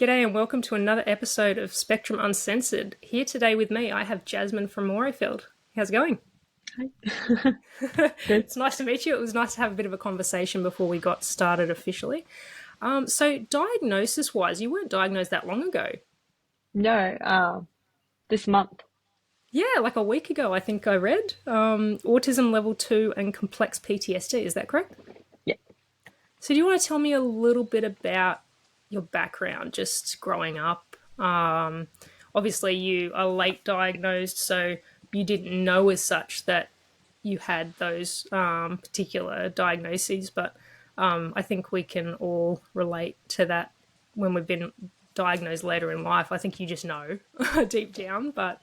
G'day and welcome to another episode of Spectrum Uncensored. Here today with me, I have Jasmine from Morayfield. How's it going? Hi. Good. It's nice to meet you. It was nice to have a bit of a conversation before we got started officially. So diagnosis-wise, you weren't diagnosed that long ago. No, this month. Yeah, like a week ago, I think I read. Autism level 2 and complex PTSD, is that correct? Yeah. So do you want to tell me a little bit about your background, just growing up? Obviously, you are late diagnosed, so you didn't know as such that you had those particular diagnoses, but I think we can all relate to that when we've been diagnosed later in life. I think you just know deep down, but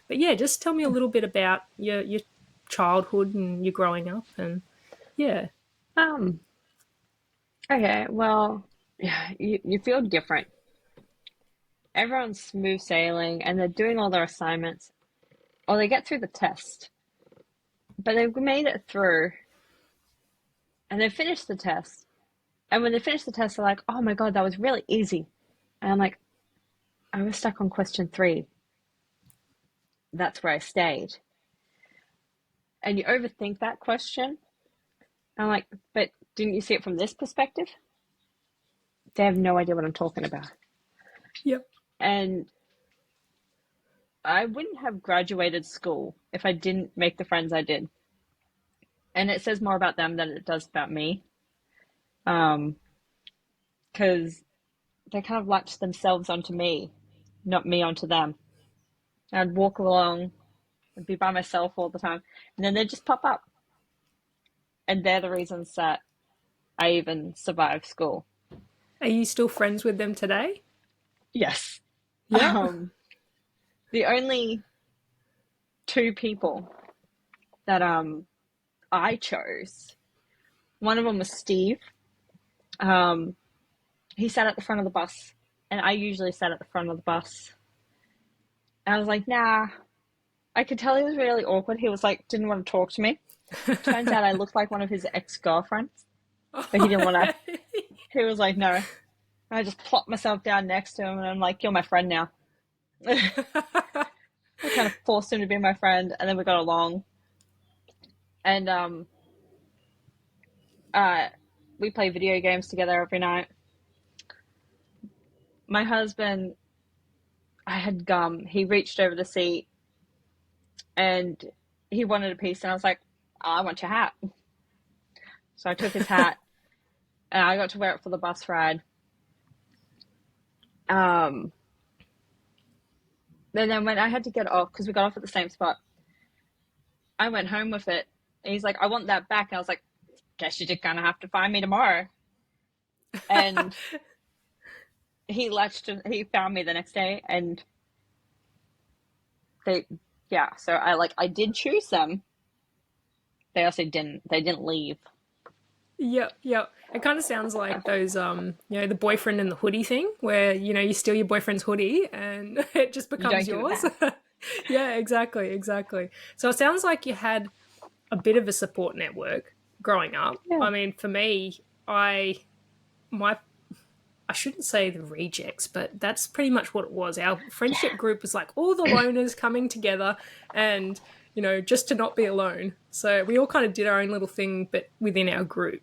yeah, just tell me a little bit about your childhood and your growing up, and yeah. Um, okay, well, yeah, you feel different. Everyone's smooth sailing and they're doing all their assignments, or they get through the test, but they've made it through and they finished the test. And when they finish the test, they're like, oh my God, that was really easy. And I'm like, I was stuck on question three. That's where I stayed. And you overthink that question. I'm like, but didn't you see it from this perspective? They have no idea what I'm talking about. Yep. And I wouldn't have graduated school if I didn't make the friends I did. And it says more about them than it does about me. Because they kind of latched themselves onto me, not me onto them. I'd walk along and be by myself all the time. And then they'd just pop up. And they're the reasons that I even survived school. Are you still friends with them today? Yes. Yeah. The only two people that I chose, one of them was Steve. He sat at the front of the bus, and I usually sat at the front of the bus. And I was like, nah. I could tell he was really awkward. He was like, didn't want to talk to me. Turns out I looked like one of his ex-girlfriends, but he didn't want to. He was like, no. I just plopped myself down next to him, and I'm like, you're my friend now. I kind of forced him to be my friend, and then we got along. And we play video games together every night. My husband, I had gum. He reached over the seat, and he wanted a piece, and I was like, oh, I want your hat. So I took his hat, and I got to wear it for the bus ride. And then when I had to get off, because we got off at the same spot, I went home with it. And he's like, I want that back. And I was like, guess you're just going to have to find me tomorrow. And he found me the next day. And so I did choose them. They also they didn't leave. Yep, yep. It kind of sounds like those, the boyfriend and the hoodie thing, where you steal your boyfriend's hoodie and it just You don't becomes give it yours. back. Yeah, exactly, exactly. So it sounds like you had a bit of a support network growing up. Yeah. I mean, for me, my I shouldn't say the rejects, but that's pretty much what it was. Our friendship group was like all the loners coming together and, just to not be alone. So we all kind of did our own little thing, but within our group.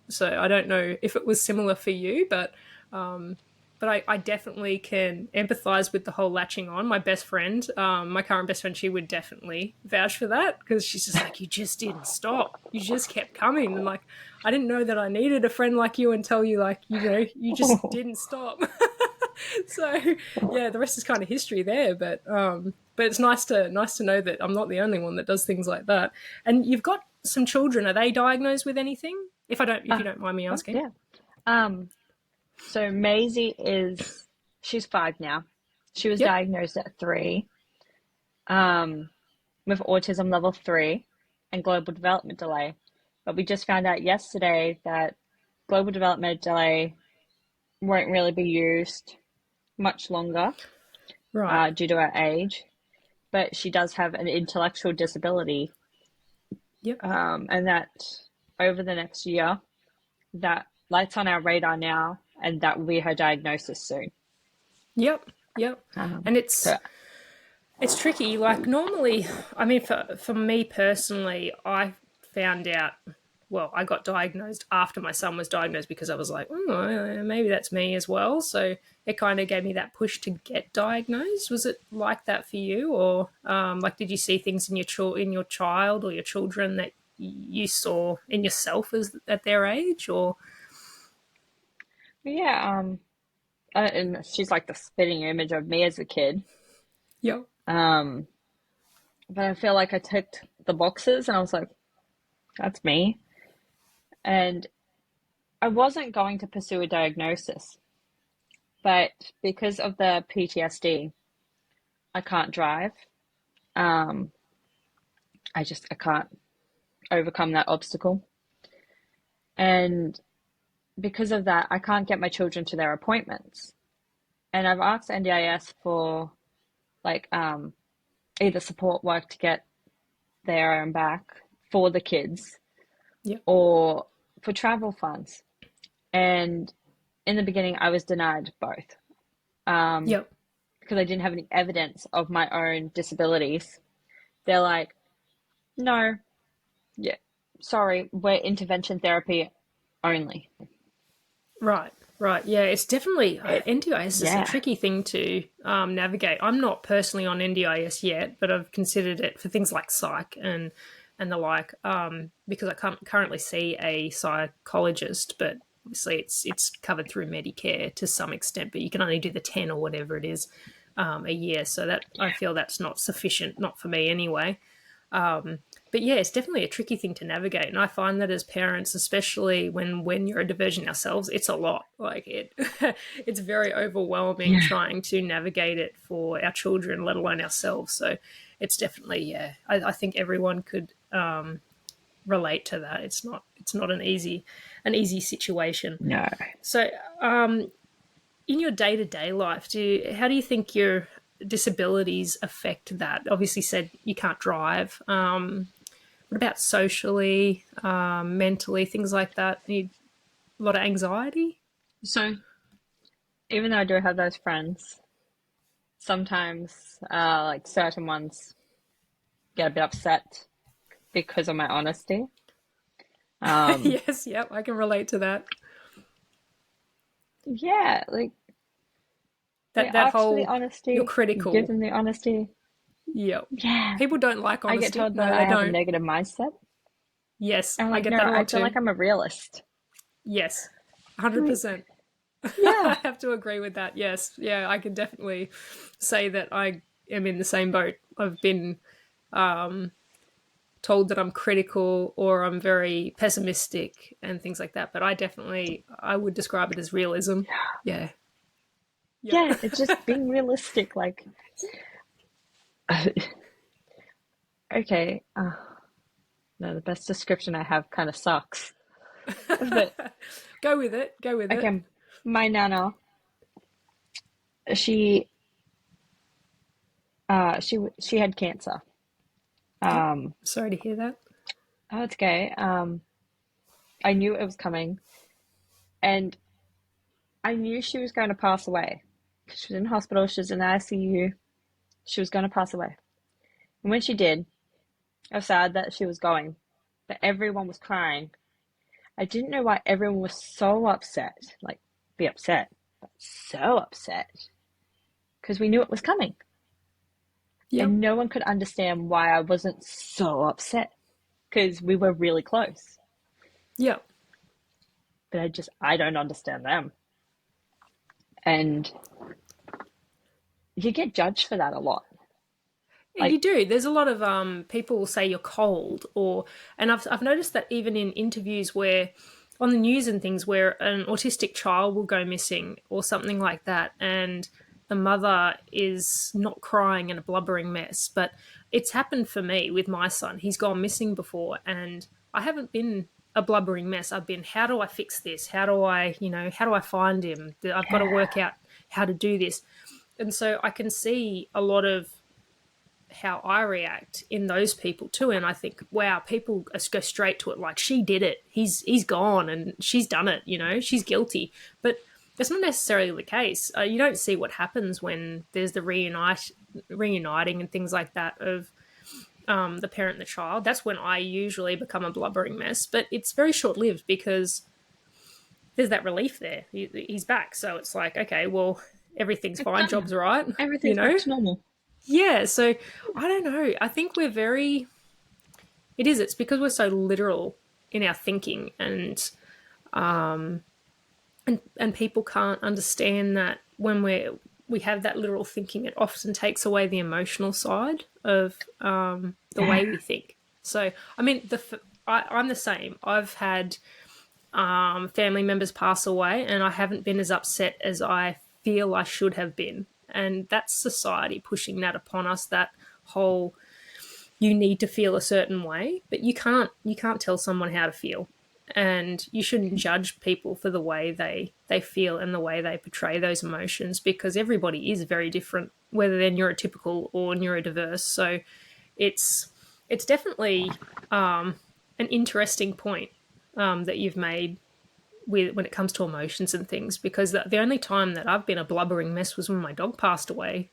So I don't know if it was similar for you, but I definitely can empathize with the whole latching on. My best friend, my current best friend, she would definitely vouch for that because she's just like, you just didn't stop. You just kept coming. And like, I didn't know that I needed a friend like you until you you just didn't stop. So yeah, the rest is kind of history there. But it's nice to know that I'm not the only one that does things like that. And you've got some children. Are they diagnosed with anything? If you don't mind me asking. Yeah. So she's 5 now. She was Yep. diagnosed at 3, with autism level 3 and global development delay. But we just found out yesterday that global development delay won't really be used much longer, Right. due to her age. But she does have an intellectual disability, Yep. and that over the next year, that lights on our radar now, and that will be her diagnosis soon. Yep, yep. Um, And so it's tricky. Like normally, I mean, for me personally, I found out. Well, I got diagnosed after my son was diagnosed because I was like, oh, maybe that's me as well. So it kind of gave me that push to get diagnosed. Was it like that for you, or like did you see things in your child or your children that you saw in yourself as at their age, or yeah, and she's like the spitting image of me as a kid. yeah, Um, but I feel like I ticked the boxes, and I was like, that's me. And I wasn't going to pursue a diagnosis, but because of the PTSD, I can't drive. Um, I can't overcome that obstacle. And because of that, I can't get my children to their appointments. And I've asked NDIS for like either support work to get there and back for the kids yeah, or for travel funds. And in the beginning, I was denied both um, yeah, because I didn't have any evidence of my own disabilities. They're like, no, yeah, sorry, we're intervention therapy only. right, right. Yeah, it's definitely NDIS is a Yeah, tricky thing to navigate. I'm not personally on NDIS yet, but I've considered it for things like psych and the like, because I can't currently see a psychologist, but obviously it's covered through Medicare to some extent, but you can only do the 10 or whatever it is a year. So that I feel that's not sufficient, not for me anyway. But yeah, it's definitely a tricky thing to navigate, and I find that as parents, especially when you're a diversion ourselves, it's a lot. Like it, it's very overwhelming yeah, trying to navigate it for our children, let alone ourselves. So it's definitely I think everyone could relate to that. It's not an easy situation. no. So in your day to day life, how do you think your disabilities affect that? Obviously, said you can't drive. What about socially, mentally, things like that? Need a lot of anxiety? So even though I do have those friends, sometimes like certain ones get a bit upset because of my honesty. Um, Yes, yep, I can relate to that. yeah, like they That ask for the whole you're honesty, you give critical. them the honesty. Yep. Yeah, People don't like I get honesty. told that No, I they have a don't. negative mindset. Yes, I'm I like, get no, that a I lot feel too. like I'm a realist. Yes, Like, 100%. yeah, I have to agree with that. Yes. Yeah, I can definitely say that I am in the same boat. I've been told that I'm critical or I'm very pessimistic and things like that, but I would describe it as realism. Yeah. Yep. yeah, it's just being realistic. Like, okay, no, the best description I have kind of sucks. But Go with it. Go with it. again, my nana, she, she had cancer. Yep. Um, Sorry to hear that. oh, it's okay. I knew it was coming, and I knew she was going to pass away. She was in hospital. She was in the ICU. She was going to pass away. And when she did, I was sad that she was going, but everyone was crying. I didn't know why everyone was so upset. Like, be upset, but so upset because we knew it was coming. Yep. And no one could understand why I wasn't so upset because we were really close. Yep. But I don't understand them. And you get judged for that a lot. You Like, do. There's a lot of people will say you're cold, and I've noticed that even in interviews where on the news and things where an autistic child will go missing or something like that, and the mother is not crying and a blubbering mess. But it's happened for me with my son. He's gone missing before, and I haven't been a blubbering mess. I've been, how do I fix this? How do I find him? I've got to yeah, work out how to do this. And so I can see a lot of how I react in those people too. And I think, wow, people go straight to it like she did it. He's gone and she's done it. She's guilty. But it's not necessarily the case. You don't see what happens when there's the reuniting and things like that of the parent and the child. That's when I usually become a blubbering mess. But it's very short lived because there's that relief there. He's back, so it's like, okay, well, everything's It's fine, done. job's right, you Everything's back know. to normal. Yeah. So I don't know. I think we're very. It is. It's because we're so literal in our thinking, and people can't understand that when we have that literal thinking, it often takes away the emotional side of the Yeah. way we think. So, I mean, I'm the same. I've had family members pass away, and I haven't been as upset as I feel I should have been. And that's society pushing that upon us. That whole you need to feel a certain way, but you can't tell someone how to feel, and you shouldn't judge people for the way they feel and the way they portray those emotions, because everybody is very different, whether they're neurotypical or neurodiverse. So it's it's definitely an interesting point that you've made with when it comes to emotions and things, because the only time that I've been a blubbering mess was when my dog passed away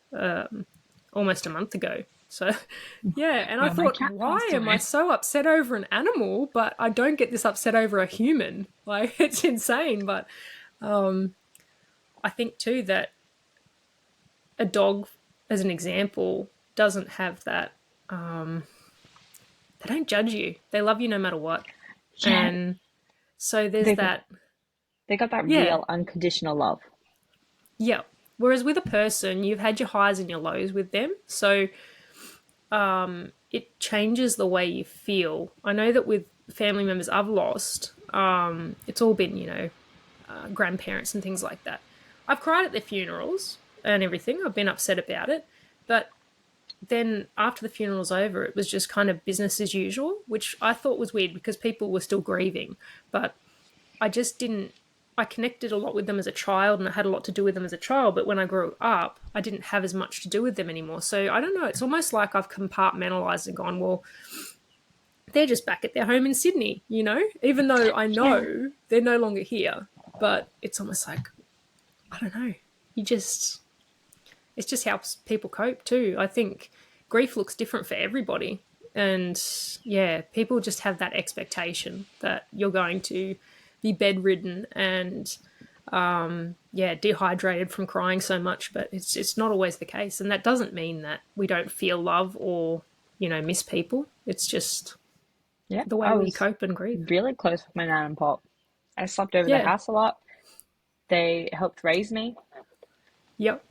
almost a month ago. So, yeah, and I Well, my thought, cat why passed am I away. so upset over an animal, but I don't get this upset over a human? Like, it's insane. But I think too that a dog, as an example, doesn't have that. They don't judge you. They love you no matter what. Yeah, And so there's they that. they got that Yeah, real unconditional love. yeah. Whereas with a person, you've had your highs and your lows with them. So it changes the way you feel. I know that with family members I've lost, it's all been, grandparents and things like that. I've cried at their funerals and everything. I've been upset about it. But then after the funeral's over, it was just kind of business as usual, which I thought was weird because people were still grieving. But I just didn't. I connected a lot with them as a child and I had a lot to do with them as a child, but when I grew up, I didn't have as much to do with them anymore. So I don't know, it's almost like I've compartmentalized and gone, well, they're just back at their home in Sydney, even though I Yeah, know they're no longer here. But it's almost like, I don't know, you just, it just helps people cope too. I think grief looks different for everybody. And yeah, people just have that expectation that you're going to be bedridden and yeah, dehydrated from crying so much, but it's not always the case. And that doesn't mean that we don't feel love or, miss people. It's just yeah. the way I we was cope and grieve. really close with my nan and pop. I slept over their Yeah. house a lot. They helped raise me, Yep.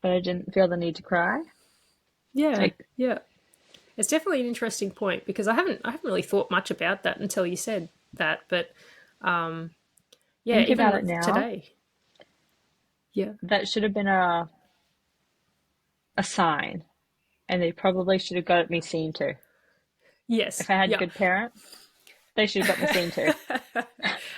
but I didn't feel the need to cry. Yeah. Like, Yeah. It's definitely an interesting point because I haven't really thought much about that until you said that. But yeah, think even about it with now, today. Yeah. that should have been a sign, and they probably should have got me seen too. If Yes. I had Yeah. good parents, they should have got me seen too.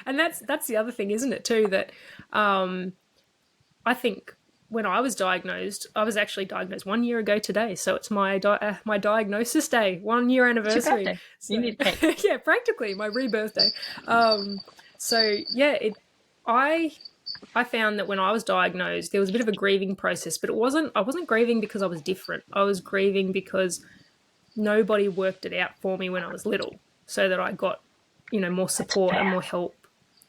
And that's the other thing, isn't it? Too that I think when I was diagnosed, I was actually diagnosed 1 year ago today. So it's my diagnosis day, 1 year It's your anniversary. birthday. You So need a cake. yeah, practically my rebirth day. So yeah, I I found that when I was diagnosed, there was a bit of a grieving process, but I wasn't grieving because I was different. I was grieving because nobody worked it out for me when I was little, so that I got, more That's support and fair. more help.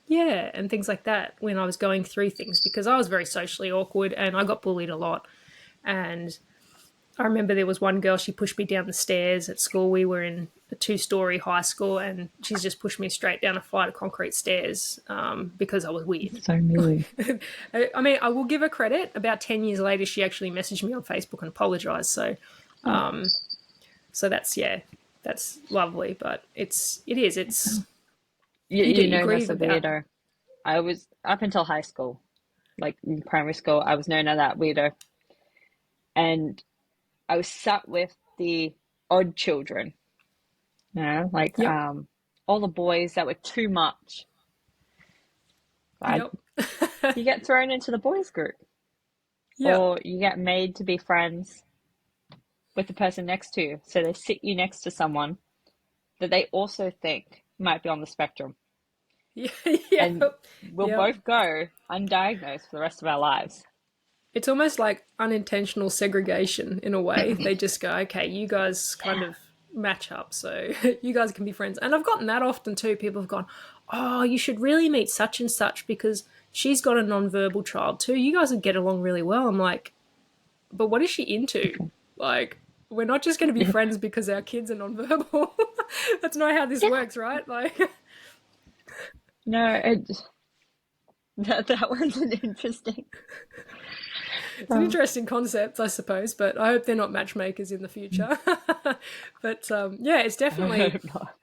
Yeah, and things like that when I was going through things, because I was very socially awkward and I got bullied a lot. And I remember there was one girl, she pushed me down the stairs at school. We were in a 2-story high school, and she's just pushed me straight down a flight of concrete stairs because I was weird. So mean. I mean, I will give her credit. About 10 years later, she actually messaged me on Facebook and apologized. Oh, So that's, yeah, that's lovely. But it's, you you known as grieve a about, weirdo. I was up until high school, like in primary school. I was known as that weirdo, and I was sat with the odd children. Like yep, all the boys that were too much. I, yep, you get thrown into the boys group, yep, or you get made to be friends with the person next to you. So they sit you next to someone that they also think might be on the spectrum. Yeah, yeah, and we'll yeah. both go undiagnosed for the rest of our lives. It's almost like unintentional segregation in a way. They just go, okay, you guys kind of match up, so you guys can be friends. And I've gotten that often too. People have gone, oh, you should really meet such and such because she's got a non-verbal child too. You guys would get along really well. I'm like, but what is she into? Like, we're not just going to be friends because our kids are non-verbal. That's not how this Yeah. works, right? Like, No, that one's an interesting. it's an Oh, interesting concept, I suppose, but I hope they're not matchmakers in the future. But yeah, it's I definitely, hope not.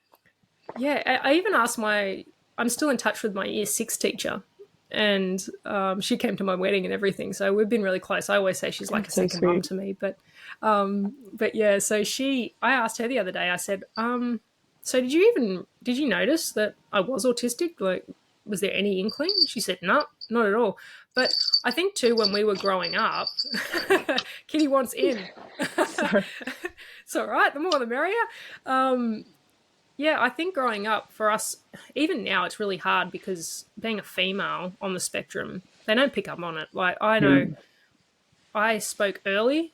yeah. I even asked I'm still in touch with my year six teacher, and she came to my wedding and everything. So we've been really close. I always say she's like a That's so second mum sweet. to me. But yeah. So I asked her the other day. I said, so did you notice that I was autistic? Like, was there any inkling? She said, no, not at all. But I think too, when we were growing up, Kitty wants in. Sorry. It's all right. The more the merrier. Um, yeah, I think growing up for us, even now, it's really hard because being a female on the spectrum, they don't pick up on it. Like I know, Mm. I spoke early.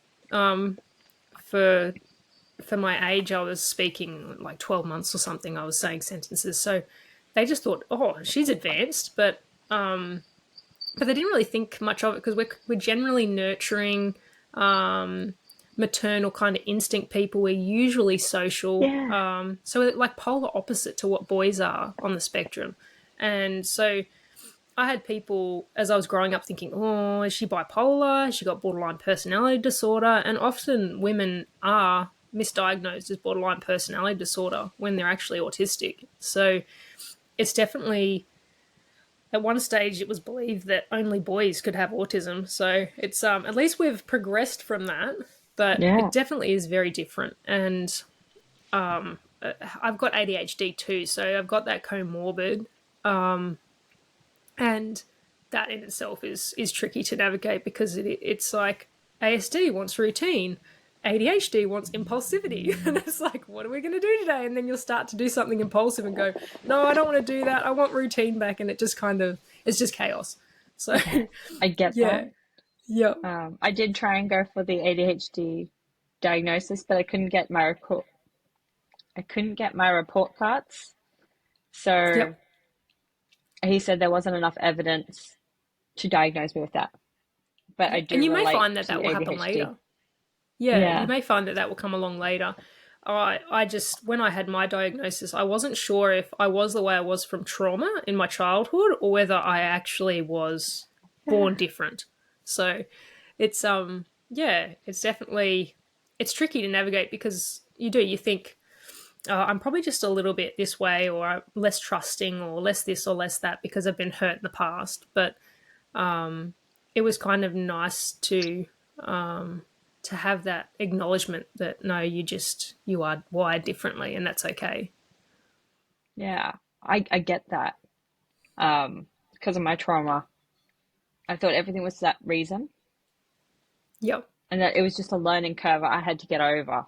For my age, I was speaking like 12 months or something. I was saying sentences, so they just thought, oh, she's advanced, but they didn't really think much of it because we're generally nurturing, maternal kind of instinct people. We're usually social, Yeah. so we're like polar opposite to what boys are on the spectrum. And so I had people as I was growing up thinking, oh, is she bipolar? Has she got borderline personality disorder? And often women are misdiagnosed as borderline personality disorder when they're actually autistic. So it's definitely, at one stage it was believed that only boys could have autism. So it's at least we've progressed from that, but Yeah. it definitely is very different. And I've got ADHD too, so I've got that comorbid, and that in itself is tricky to navigate because it's like ASD wants routine, ADHD wants impulsivity, and it's like, what are we going to do today? And then you'll start to do something impulsive and go, no, I don't want to do that. I want routine back, and it just kind of it's just chaos. So Yeah. I get that. yeah, yeah, I did try and go for the ADHD diagnosis, but I couldn't get my report cards. So yep. he said there wasn't enough evidence to diagnose me with that. But I Yeah, and do you may relate find that to that will happen ADHD. later. Yeah, you Yeah. may find that that will come along later. I just, when I had my diagnosis, I wasn't sure if I was the way I was from trauma in my childhood or whether I actually was Yeah. born different. So it's, yeah, it's definitely, it's tricky to navigate because you think, I'm probably just a little bit this way or I'm less trusting or less this or less that because I've been hurt in the past. But it was kind of nice to have that acknowledgement that no, you are wired differently, and that's okay. Yeah. I get that. Because of my trauma, I thought everything was that reason Yep. and that it was just a learning curve I had to get over.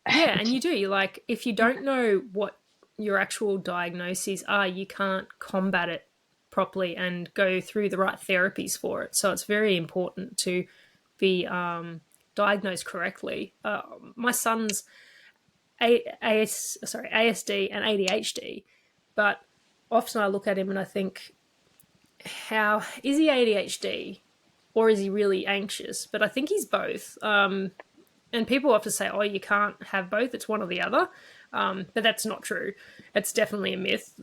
Yeah, and you do. You like if you don't know what your actual diagnoses are, you can't combat it properly and go through the right therapies for it. So it's very important to be diagnosed correctly. My son's ASD and ADHD, but often I look at him and I think, how is he ADHD or is he really anxious? But I think he's both. And people often say, "Oh, you can't have both; it's one or the other," but that's not true. It's definitely a myth.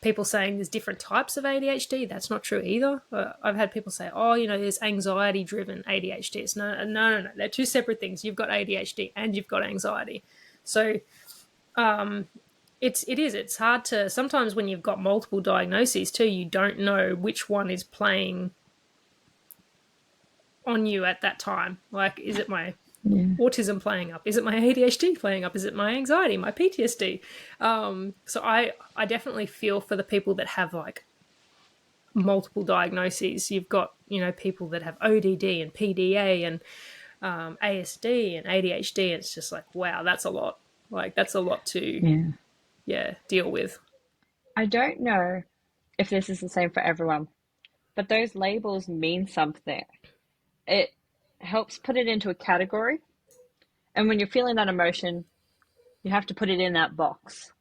People saying there's different types of ADHD. That's not true either. I've had people say, "Oh, there's anxiety-driven ADHD." It's no. They're two separate things. You've got ADHD and you've got anxiety. So it's hard to sometimes when you've got multiple diagnoses too. You don't know which one is playing on you at that time. Like, is it my Yeah. autism playing up? Is it my ADHD playing up? Is it my anxiety, my PTSD? So I definitely feel for the people that have like multiple diagnoses. You've got people that have ODD and PDA and ASD and ADHD. And it's just like, wow, that's a lot. Like that's a lot to Yeah. deal with. I don't know if this is the same for everyone, but those labels mean something. It helps put it into a category. And when you're feeling that emotion, you have to put it in that box.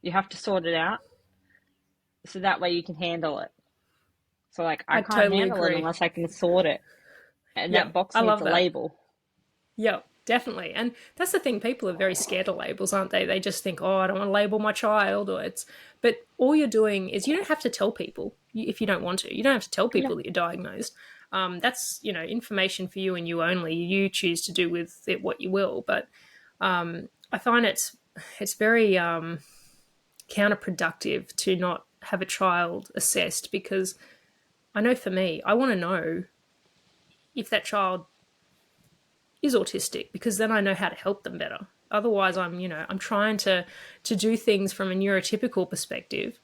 You have to sort it out so that way you can handle it. So, like, I I can't totally handle it agree. unless I can sort it. And Yeah, that box I needs love a that. label. Yeah, definitely. And that's the thing, people are very scared of labels, aren't they? They just think, oh, I don't want to label my child, or it's. But all you're doing is you don't have to tell people if you don't want to. You don't have to tell No. people that you're diagnosed. That's information for you and you only. You choose to do with it what you will. But I find it's very counterproductive to not have a child assessed, because I know for me, I want to know if that child is autistic, because then I know how to help them better. Otherwise, I'm trying to do things from a neurotypical perspective,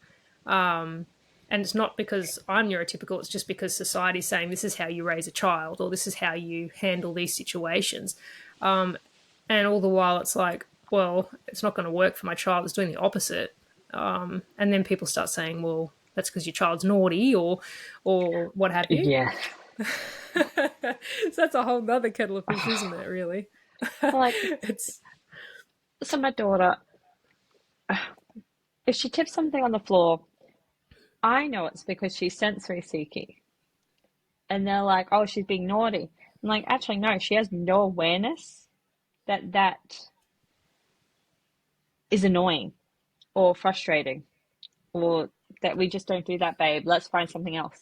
and it's not because I'm neurotypical. It's just because society's saying this is how you raise a child, or this is how you handle these situations. And all the while, it's like, well, it's not going to work for my child. It's doing the opposite. And then people start saying, well, that's because your child's naughty, or what have you. Yeah. So that's a whole nother kettle of fish, isn't it, really? Like, It's so my daughter, if she tips something on the floor, I know it's because she's sensory seeking. And they're like, oh, she's being naughty. I'm like, actually, no, she has no awareness that that is annoying or frustrating or that we just don't do that, babe. Let's find something else.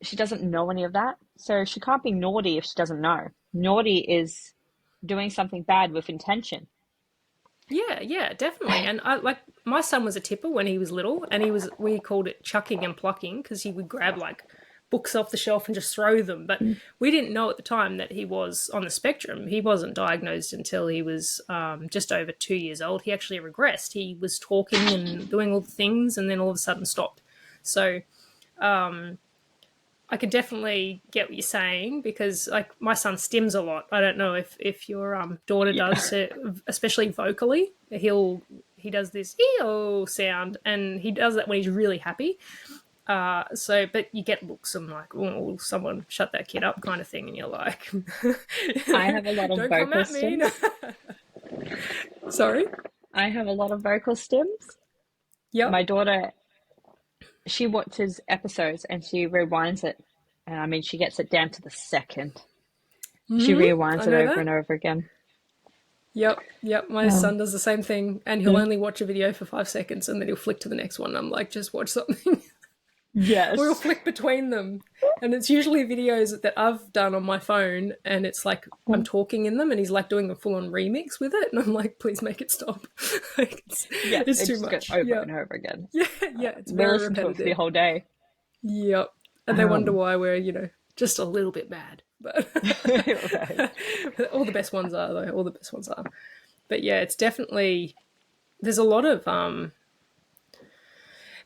She doesn't know any of that. So she can't be naughty if she doesn't know. Naughty is doing something bad with intention. Yeah, yeah, definitely. And I like, my son was a tipper when he was little, and we called it chucking and plucking, because he would grab like books off the shelf and just throw them. But we didn't know at the time that he was on the spectrum. He wasn't diagnosed until he was just over 2 years old. He actually regressed. He was talking and doing all the things, and then all of a sudden stopped. So I could definitely get what you're saying, because like my son stims a lot. I don't know if your daughter Yeah. does, especially vocally. He does this eo sound, and he does that when he's really happy. So, but you get looks and like, oh, someone shut that kid up, kind of thing, and you're like, I have a lot of don't come vocal at me. stims. Sorry. I have a lot of vocal stims. Yep. My daughter, she watches episodes and she rewinds it. And I mean, she gets it down to the second. She I rewinds it know over that. and over again. Yep, yep. My Oh. son does the same thing, and he'll only watch a video for 5 seconds, and then he'll flick to the next one. I'm like, just watch something. Or he'll Yes. flick between them. And it's usually videos that I've done on my phone, and it's like I'm talking in them, and he's like doing a full on remix with it. And I'm like, please make it stop. Like, Yes, it's it too just goes much. over Yeah. and over again. Yeah. Yeah. It's They very listen to it for the repetitive. whole day. Yep. And they wonder Um, why we're, just a little bit mad. But right. all the best ones are, though. All the best ones are. But yeah, it's definitely, there's a lot of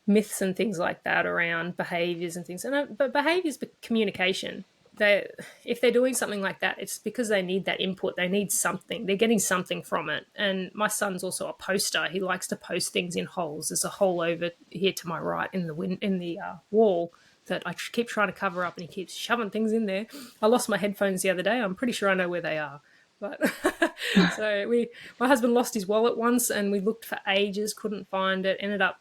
myths and things like that around behaviors and things. And but behaviors, but communication. They, if they're doing something like that, it's because they need that input. They need something. They're getting something from it. And my son's also a poster. He likes to post things in holes. There's a hole over here to my right in the wall that I keep trying to cover up, and he keeps shoving things in there. I lost my headphones the other day. I'm pretty sure I know where they are. But so my husband lost his wallet once, and we looked for ages, couldn't find it. Ended up,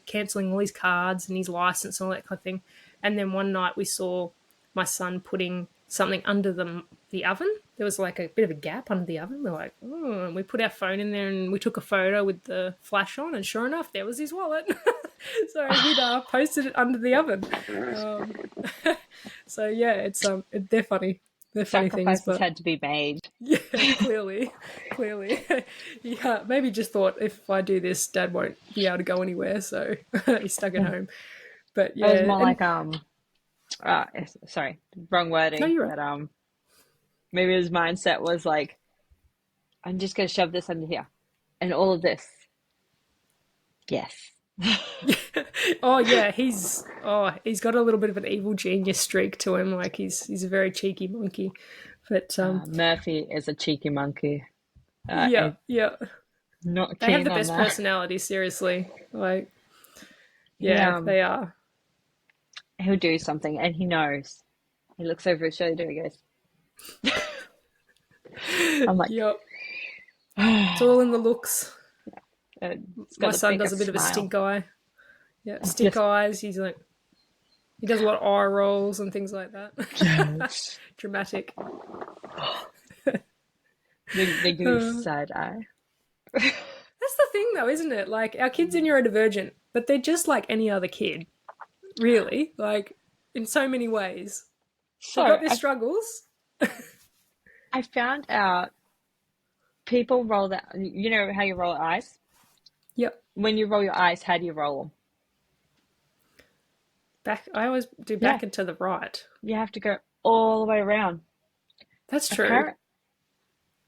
cancelling all his cards and his license and all that kind of thing. And then one night we saw my son putting something under the oven. There was like a bit of a gap under the oven. We're like, oh, and we put our phone in there and we took a photo with the flash on, and sure enough, there was his wallet. So he'd posted it under the oven. Um, so yeah, they're funny. They're funny things, Sacrifices but had to be made. yeah, clearly. Yeah, maybe just thought, if I do this, Dad won't be able to go anywhere, so he's stuck at It home. But was yeah, more and like sorry, wrong no, wording, you're right. but maybe his mindset was like, I'm just gonna shove this under here, and all of this. Yes. Oh yeah, he's got a little bit of an evil genius streak to him. Like he's a very cheeky monkey. But Murphy is a cheeky monkey. yeah, I'm yeah, not they have keen the on best that. personality. Seriously, like. He Yeah, they are. he'll do something and he knows. He looks over his shoulder, he goes, I'm like, Yep. It's it's all in the looks. got My the son does a biggest bit of a smile. stink eye. Yeah, stick Just eyes. He's like, he does a lot of eye rolls and things like that. yes. Dramatic. They give me the Uh, side eye. that's the thing, though, isn't it? Like, our kids are neurodivergent, but they're just like any other kid, really. Like, in so many ways. They've So got their struggles. I found out people roll that. You know how you roll your eyes? Yep. When you roll your eyes, how do you roll them? Back. I always do Yeah, back and to the right. you have to go all the way around. That's true. Appar-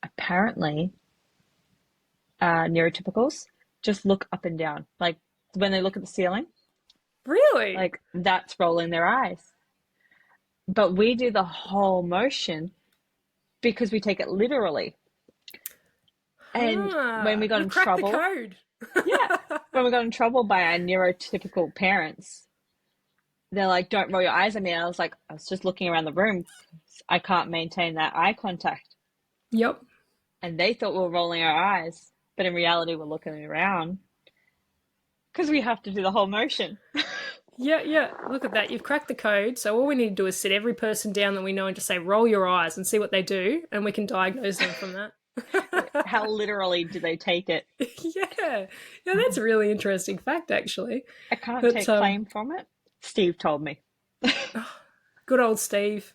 Apparently, neurotypicals just look up and down. Like when they look at the ceiling, Really? like that's rolling their eyes. But we do the whole motion because we take it literally. And when Huh. we got You've in cracked the trouble, code. yeah, when we got in trouble by our neurotypical parents, they're like, don't roll your eyes at me. And I was like, I was just looking around the room. I can't maintain that eye contact. Yep. And they thought we were rolling our eyes, but in reality, we're looking around because we have to do the whole motion. Yeah, yeah. Look at that. You've cracked the code. So all we need to do is sit every person down that we know and just say, roll your eyes and see what they do. And we can diagnose them from that. How literally do they take it? Yeah. Yeah, that's a really interesting fact, actually. I can't But take claim from it. Steve told me. good old Steve.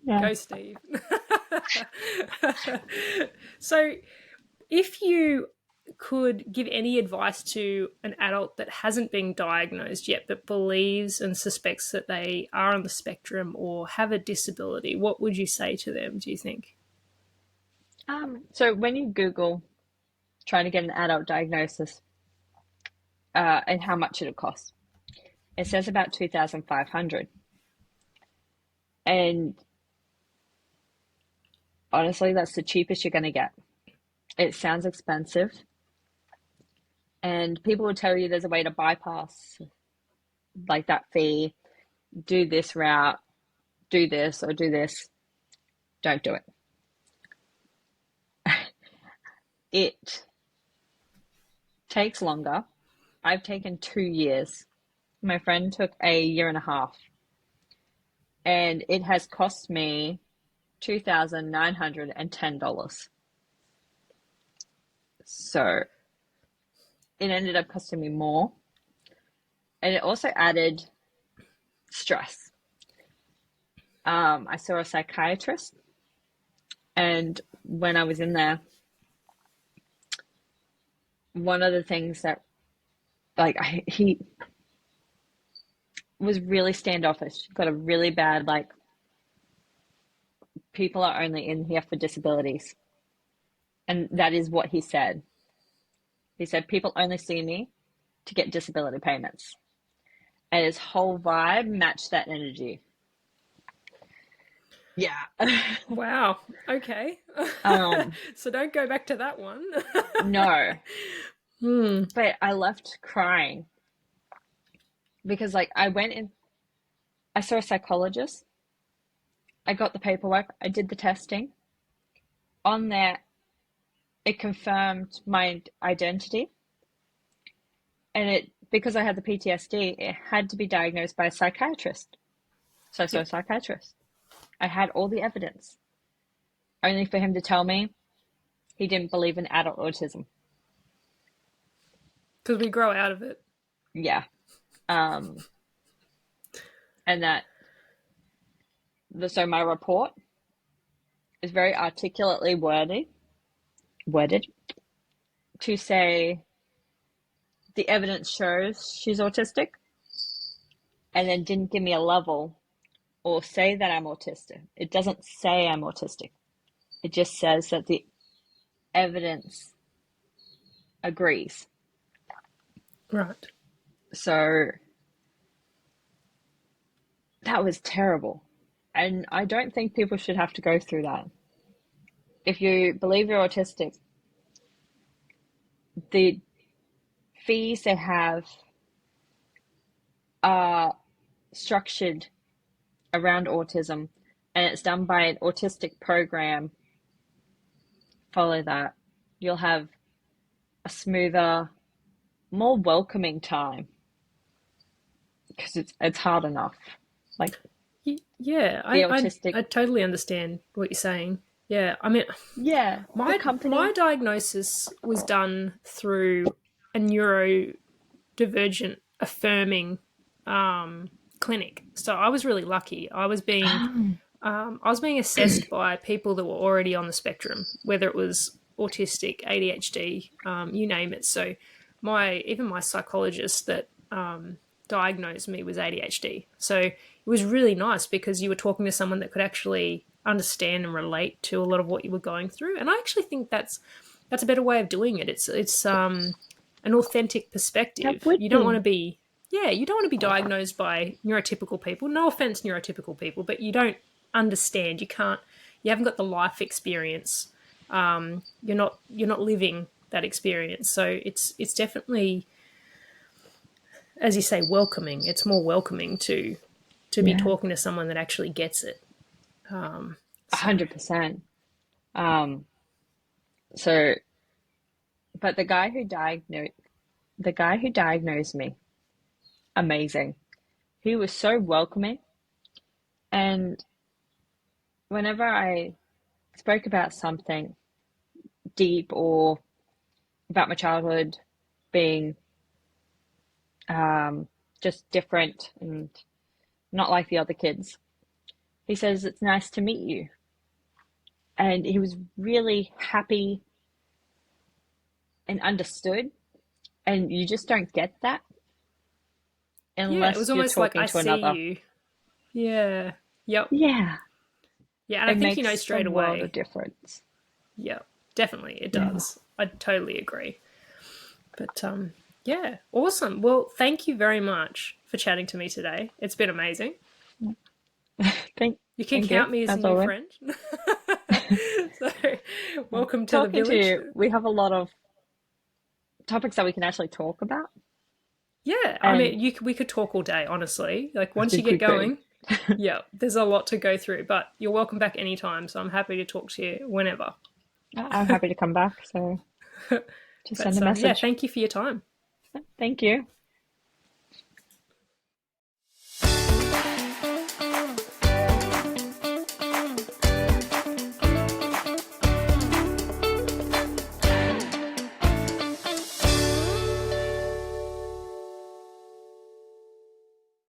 Yeah. Go, Steve. So, if you could give any advice to an adult that hasn't been diagnosed yet but believes and suspects that they are on the spectrum or have a disability, what would you say to them, do you think? So when you Google trying to get an adult diagnosis and how much it'll cost, it says about 2,500. And honestly, that's the cheapest you're going to get. It sounds expensive. And people will tell you there's a way to bypass like that fee, do this route, do this or do this. Don't do it. It takes longer. I've taken 2 years. My friend took a year and a half. And it has cost me $2,910. So it ended up costing me more. And it also added stress. I saw a psychiatrist, and when I was in there, one of the things that, like, he was really standoffish, got a really bad, like, people are only in here for disabilities. And that is what he said. He said, people only see me to get disability payments. And his whole vibe matched that energy. Yeah. Wow. Okay. um, So don't go back to that one. no, Hmm. but I left crying because, like, I went in, I saw a psychologist, I got the paperwork, I did the testing. On there, it confirmed my identity, and it, because I had the PTSD, it had to be diagnosed by a psychiatrist. So I saw a Yep. psychiatrist. I had all the evidence, only for him to tell me he didn't believe in adult autism. Because we grow out of it. Yeah. Um, and that, so my report is very articulately worded to say the evidence shows she's autistic, and then didn't give me a level or say that I'm autistic. It doesn't say I'm autistic. It just says that the evidence agrees. Right. So that was terrible. And I don't think people should have to go through that. If you believe you're autistic, the fees they have are structured around autism and it's done by an autistic program, follow that. You'll have a smoother, more welcoming time because it's hard enough. Like Yeah, the I autistic, totally understand what you're saying. Yeah, I mean, yeah, the my company. diagnosis was done through a neurodivergent affirming clinic. So I was really lucky. I was being assessed by people that were already on the spectrum, whether it was autistic, ADHD, you name it. So my psychologist that diagnosed me was ADHD. So it was really nice because you were talking to someone that could actually understand and relate to a lot of what you were going through. And I actually think that's a better way of doing it. It's an authentic That perspective. would You don't want to be. be you don't want to be diagnosed by neurotypical people. No offense, neurotypical people, but you don't understand. You haven't got the life experience. You're not living that experience. So it's definitely, as you say, welcoming. It's more welcoming to be Yeah, talking to someone that actually gets it. So 100%. Um, so, but the guy who diagnosed me, amazing. He was so welcoming, and whenever I spoke about something deep or about my childhood being um, just different and not like the other kids, he says, "It's nice to meet you." And he was really happy and understood. And you just don't get that yeah, it was unless you're almost like talking I to see another. you. Yeah. Yep. Yeah, Yeah, and I it think you know makes a straight world of away. difference. Yeah, definitely it Yeah. does. I totally agree. But yeah, awesome. Well, thank you very much for chatting to me today. It's been amazing. Thank, You can thank you, count me as a as new always. friend. So, welcome to the Talking to village. you, we have a lot of topics that we can actually talk about, Yeah, I and mean, we could talk all day, honestly. Like I once you think get we could. going, yeah, there's a lot to go through. But you're welcome back anytime. So I'm happy to talk to you whenever. I'm happy to come back, so just send a But yeah, message. thank you for your time. Thank you.